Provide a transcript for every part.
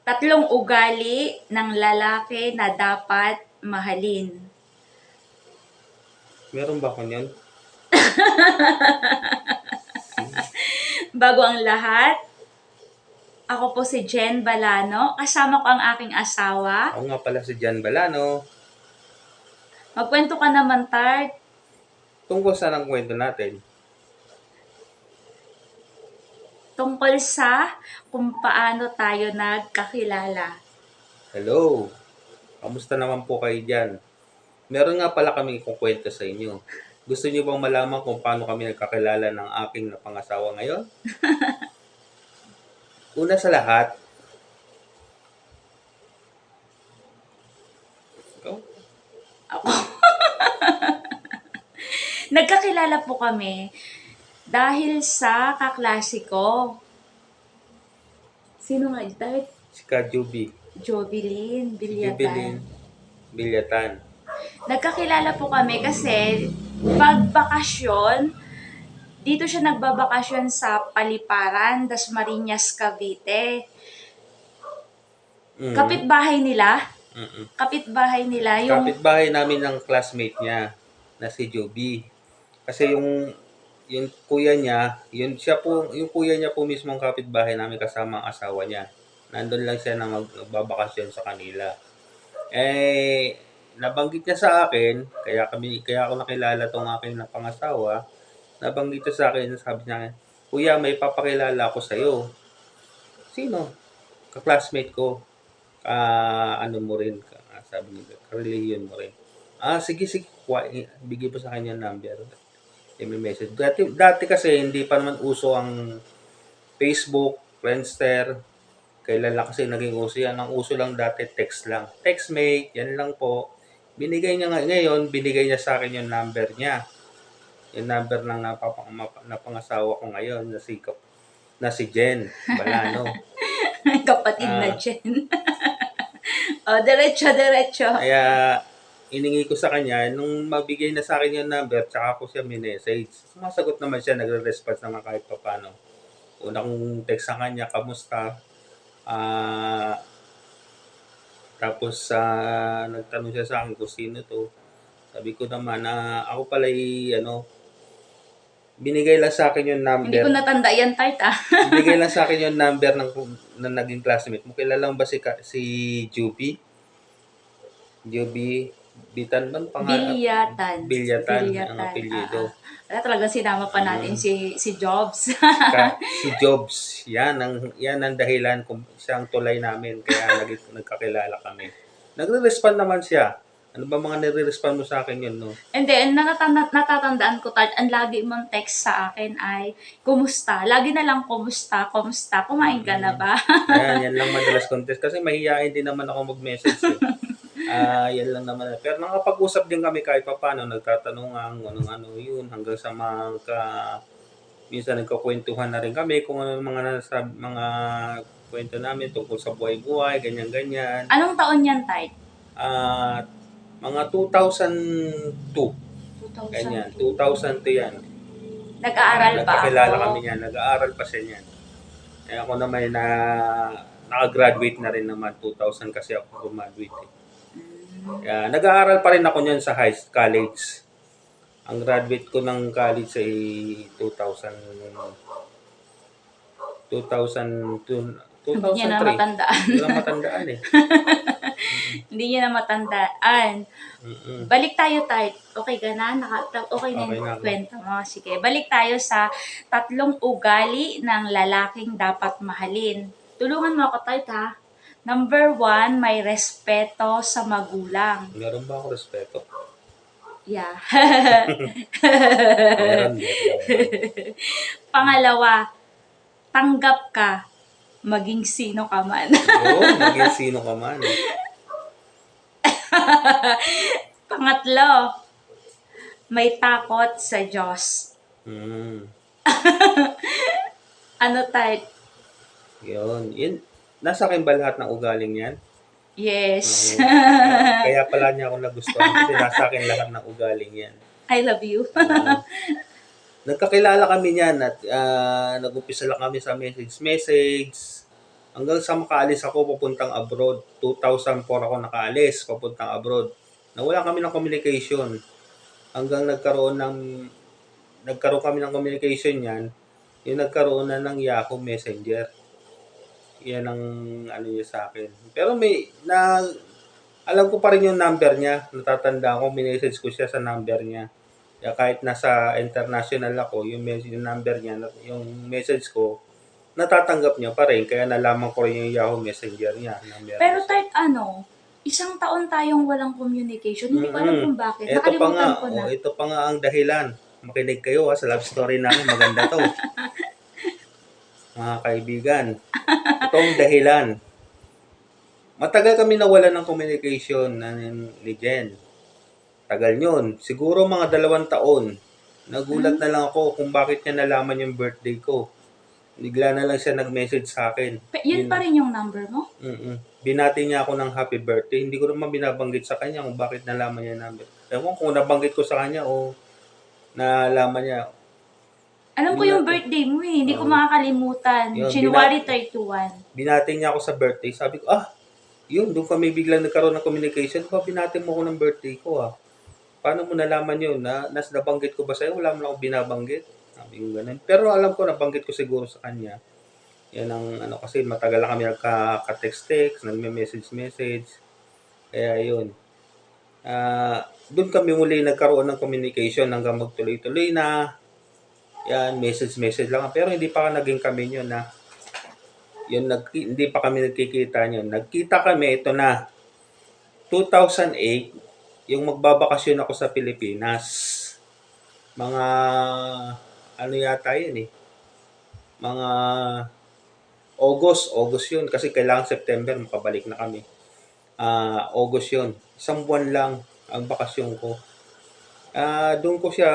Tatlong ugali ng lalaki na dapat mahalin. Meron ba ako niyan? Bago ang lahat, ako po si Jen Balano. Kasama ko ang aking asawa. Ako nga pala si Jan Balano. Magkwento ka naman, Tart. Tungkol saan ang kwento natin? Tungkol sa kung paano tayo nagkakilala. Hello! Kamusta naman po kayo dyan? Meron nga pala kaming ikukwento sa inyo. Gusto niyo bang malaman kung paano kami nagkakilala ng aking napangasawa ngayon? Una sa lahat, ikaw? Ako. Nagkakilala po kami dahil sa kaklase ko. Sino nga ito? Si Kajubi. Jovelyn Jubilin Bilyatan. Bilyatan. Nagkakilala po kami kasi pag bakasyon, dito siya nagbabakasyon sa Paliparan, Dasmariñas, Cavite. Kapitbahay nila. Kapitbahay nila yung Kapitbahay namin ng classmate niya na si Joby. Kasi yung kuya niya, yung kuya niya po mismo ang kapitbahay namin kasama ang asawa niya. Nandun lang siya na magbabakasyon sa kanila. Nabanggit niya sa akin, kaya ako nakilala tong aking napangasawa. Nabanggit niya sa akin, sabi niya, "Kuya, may papakilala ako sa iyo." "Sino?" "Ka-classmate ko. Ano mo rin," sabi niya, "religion mo rin." Sige, bigay po sa kanya yung number. I-message. Dati kasi hindi pa naman uso ang Facebook, Friendster. Kailan lang kasi naging uso yan. Ang uso lang dati, text lang. Textmate, yan lang po. Binigay niya sa akin yung number niya. Yung number ng napangasawa ko ngayon na si Jen Balano. kapatid na Jen. Diretso. Kaya iningi ko sa kanya, nung mabigay na sa akin yung number, tsaka ko siya minessage. Sumasagot naman siya, nagre-response naman kahit paano. Una kong text sa kanya, kamusta? Tapos nagtanong siya sa akin kung sino to. Sabi ko naman na ako pala binigay lang sa akin yung number. Hindi ko natanda yan, Tart, Binigay lang sa akin yung number ng naging classmate mo. Kilala mo ba si Juby? Juby Bitan ba? Bilyatan ang apelyido. Wala talagang sinama pa natin si Jobs. Si Jobs, yan ang dahilan kung siyang tulay namin kaya nagkakilala kami. Nagre-respond naman siya. Ano ba mga nire-respond mo sa akin yun, no? And then, natatandaan ko, Tart, ang lagi mong text sa akin ay, kumusta? Lagi na lang, kumusta? Kumain ka na ba? Yan lang madalas contest kasi mahihain din naman ako mag-message. Yan lang naman. Pero nakapag-usap din kami kahit paano, nagtatanungan ano yun hanggang sa minsan nagkakwentuhan na rin kami kung ano mga kwento namin tungkol sa buhay-buhay, ganyan-ganyan. Anong taon yan, Tart? Mga 2002. Ganyan, 2002 yan. Nag-aaral pa Nagkakilala ako. kami niyan, nag-aaral pa siya niyan. Ako naman naka-graduate na rin naman, 2000 kasi ako graduate. Nag-aaral pa rin ako niyan sa college. Ang graduate ko ng college ay 2002. Hindi niya na matandaan. Hindi na matandaan eh. Hindi niya na matandaan. Balik tayo, Tart. Okay ka na? Okay na yung kwento mo. Sige, balik tayo sa tatlong ugali ng lalaking dapat mahalin. Tulungan mo ako, Tart, ha? Number 1, may respeto sa magulang. Meron ba ako respeto? Yeah. Meron. Pangalawa, tanggap ka maging sino ka man. Maging sino ka man. Pangatlo, may takot sa Diyos. Ano, Tart? Yun. Nasa akin ba lahat ng ugaling yan? Yes. Kaya pala niya ako nagustuhan kasi nasa akin lahat ng ugaling yan. I love you. Nagkakilala kami niyan at nag-umpisa lang kami sa message. Hanggang sa makaalis ako papuntang abroad. 2004 ako nakaalis papuntang abroad. Nawala kami ng communication. Hanggang nagkaroon kami ng communication niyan, yung nagkaroon na ng Yahoo Messenger. Yan ang ano niya sa akin. Pero alam ko pa rin yung number niya. Natatanda ko, minessage ko siya sa number niya. Kaya kahit nasa international ako, yung number niya, yung message ko, natatanggap niya pa rin. Kaya nalaman ko rin yung Yahoo Messenger niya. Pero Tart, isang taon tayong walang communication. Hindi ko alam kung bakit. Nakalimutan ko na. Ito pa nga ang dahilan. Makinig kayo sa love story namin. Maganda to. Mga kaibigan. Ito ang dahilan. Matagal kami nawala ng communication ni Jen. Tagal yun. Siguro mga 2 taon. Nagulat na lang ako kung bakit niya nalaman yung birthday ko. Bigla na lang siya nag-message sa akin. Yun pa rin yung number mo? Binati niya ako ng happy birthday. Hindi ko naman binabanggit sa kanya kung bakit nalaman niya yung number. Ewan kung nabanggit ko sa kanya o nalaman niya. Alam ko yung birthday mo eh. Hindi ko makakalimutan. January 31. Binati niya ako sa birthday. Sabi ko, yun, doon kami biglang nagkaroon ng communication. Binati mo ako ng birthday ko Paano mo nalaman yun? Nabanggit ko ba sa'yo? Wala mo lang ako binabanggit. Sabi ko ganun. Pero alam ko, nabanggit ko siguro sa kanya. Yan ang kasi matagal na kami nagka-text-text, nagme-message. Kaya yun. Doon kami muli nagkaroon ng communication hanggang magtuloy-tuloy na. Yan, message lang. Pero hindi pa naging kami yun hindi pa kami nagkikita yun. Nagkita kami, ito na. 2008, yung magbabakasyon ako sa Pilipinas. Mga, yata yun mga August yun. Kasi kailangan September, makabalik na kami. August yun. 1 buwan lang ang bakasyon ko. Doon ko siya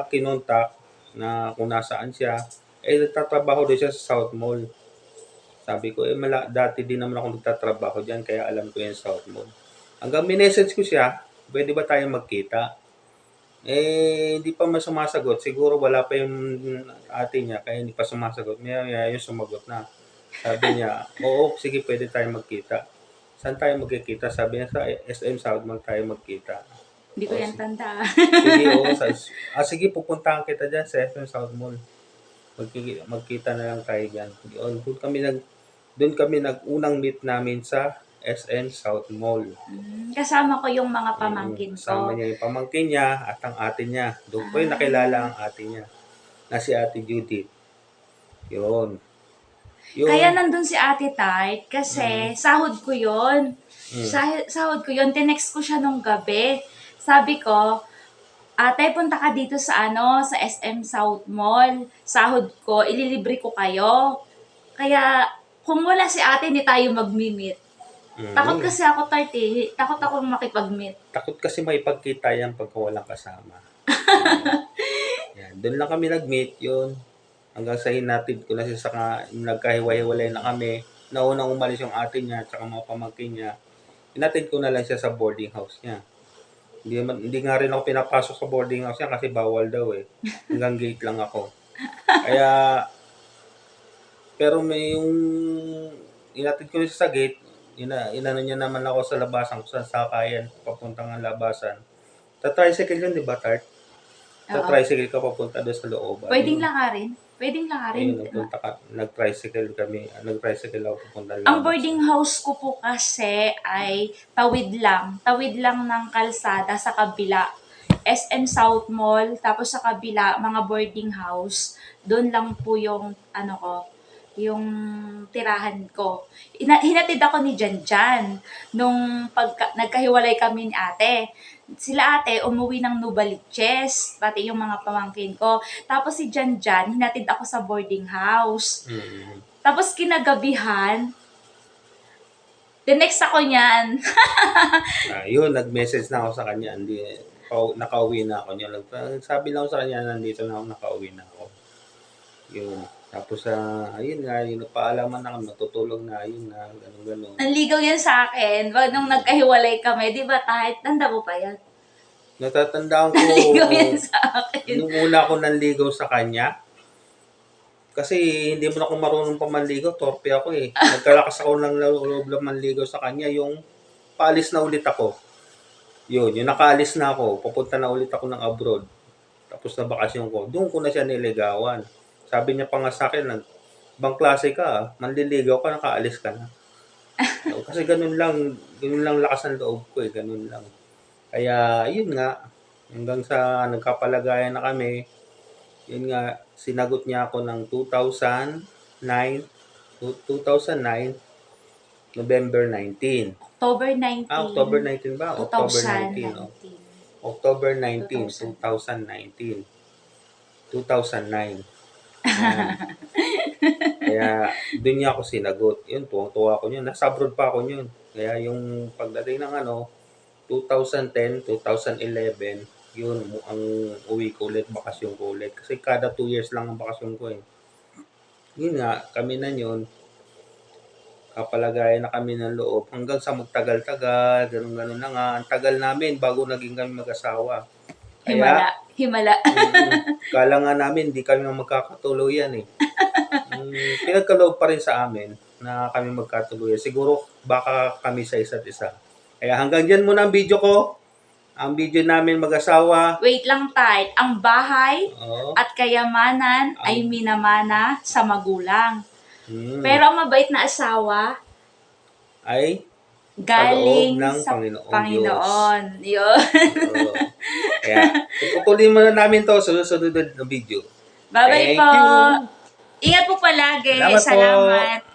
kinontak na kung nasaan siya. Nagtatrabaho doon siya sa South Mall. Sabi ko, dati din naman ako nagtatrabaho dyan, kaya alam ko yung South Mall. Hanggang minessage ko siya, pwede ba tayong magkita? Hindi pa sumasagot. Siguro wala pa yung ate niya, kaya hindi pa sumasagot. Maya yung sumagot na. Sabi niya, oo, sige, pwede tayong magkita. Saan tayo magkikita? Sabi niya, sa SM South Mall tayo magkita. Hindi ko yan tanda. Sige, pupuntahan kita dyan sa SM South Mall. Magkita na lang tayo dyan. Doon kami nag-unang meet namin sa SM South Mall. Kasama ko yung mga pamangkin ko. Kasama niya yung pamangkin niya at ang ate niya. Doon ko yung nakilala ang ate niya. Na si Ate Judith. Yun. Kaya nandun si Ate Tart kasi sahod ko yun. Sahod ko yun. Tinext ko siya nung gabi. Sabi ko, ate, punta ka dito sa sa SM South Mall. Sahod ko, ililibre ko kayo. Kaya, kung wala si ate, hindi tayo mag-meet. Takot kasi ako, Tart eh. Takot ako makipag-meet. Takot kasi maipagkita yan pagka walang kasama. Yan. Doon lang kami nag-meet yun. Hanggang sa hinatid ko na siya nagkahiwa-hiwalay na kami. Naunang umalis yung ate niya at mga pamangkin niya. Hinatid ko na lang siya sa boarding house niya. Hindi nga rin ako pinapasok sa boarding house niya kasi bawal daw eh. Hanggang gate lang ako. Kaya, pero may yung inatid ko siya sa gate, inano niya naman ako sa labasan kung saan sakayan, papuntang ang labasan. Tricycle yun, di ba, Tart? Tricycle ka papunta doon sa loob. Pwedeng lakarin. Ayun, nag-tricycle ako papunta doon. Ang boarding house ko po kasi ay tawid lang ng kalsada sa kabila. SM South Mall, tapos sa kabila, mga boarding house. Doon lang po yung, yung tirahan ko. Hinatid ako ni Janjan nung nagkahiwalay kami ni ate. Sila ate umuwi ng Novaliches, pati yung mga pamangkin ko. Tapos si Janjan, hinatid ako sa boarding house. Tapos kinagabihan, the next ako niyan. Yun, nag-message na ako sa kanya. Nakauwi na ako niya. Sabi lang ako sa kanya, nandito na ako, nakauwi na ako. Yun. Tapos, ayun nga, paalaman na kami, matutulog na, ayun na, gano'n. Nanligaw yan sa akin. Nung nagkahiwalay kami, di ba, kahit tanda mo pa yan? Natatandaan ko, Nanligaw yan sa akin. nung una ako nanligaw sa kanya, Kasi hindi mo na ako marunong pamanligaw, torpe ako eh. Nagkalakas ako ng loob ng manligaw sa kanya, yung paalis na ulit ako. Yun, yung nakaalis na ako, papunta na ulit ako ng abroad. Tapos na bakasyon ko, doon ko na siya niligawan. Sabi niya pa nga sa akin, ibang klase ka, manliligaw ka, nakaalis ka na. So, kasi ganun lang lakas ng loob ko eh, ganun lang. Kaya, yun nga, hanggang sa nagkapalagayan na kami, yun nga, sinagot niya ako ng 2009, November 19. October 19, October 19 ba? October 19. 2019. October 19, 2019. 2009. Yan. Kaya, doon niya ako sinagot. Yun, tuwa ako yun. Nasa abroad pa ako yun. Kaya yung pagdating ng 2010, 2011, yun, ang uwi ko ulit, bakasyon ko ulit. Kasi kada 2 years lang ang bakasyon ko eh. Yun nga, kami na yun. Kapalagayan na kami ng loob hanggang sa magtagal-tagal, ganun-ganun na nga. Ang tagal namin bago naging kami mag-asawa. Himala. Kala nga namin hindi kami magkakatuluyan eh. Pinagkaloob pa rin sa amin na kami magkatuluyan. Siguro baka kami sa isa't isa. Kaya hanggang dyan muna ang video ko. Ang video namin mag-asawa. Wait lang tayo. Ang bahay Oo. at kayamanan ay minamana sa magulang. Hmm. Pero ang mabait na asawa Ay galing kaloob ng sa Panginoon Yun. Oo. Kaya tutuloy muna namin to sa susunod na video. Bye-bye Thank po. you. Ingat po palagi. Salamat po. Salamat.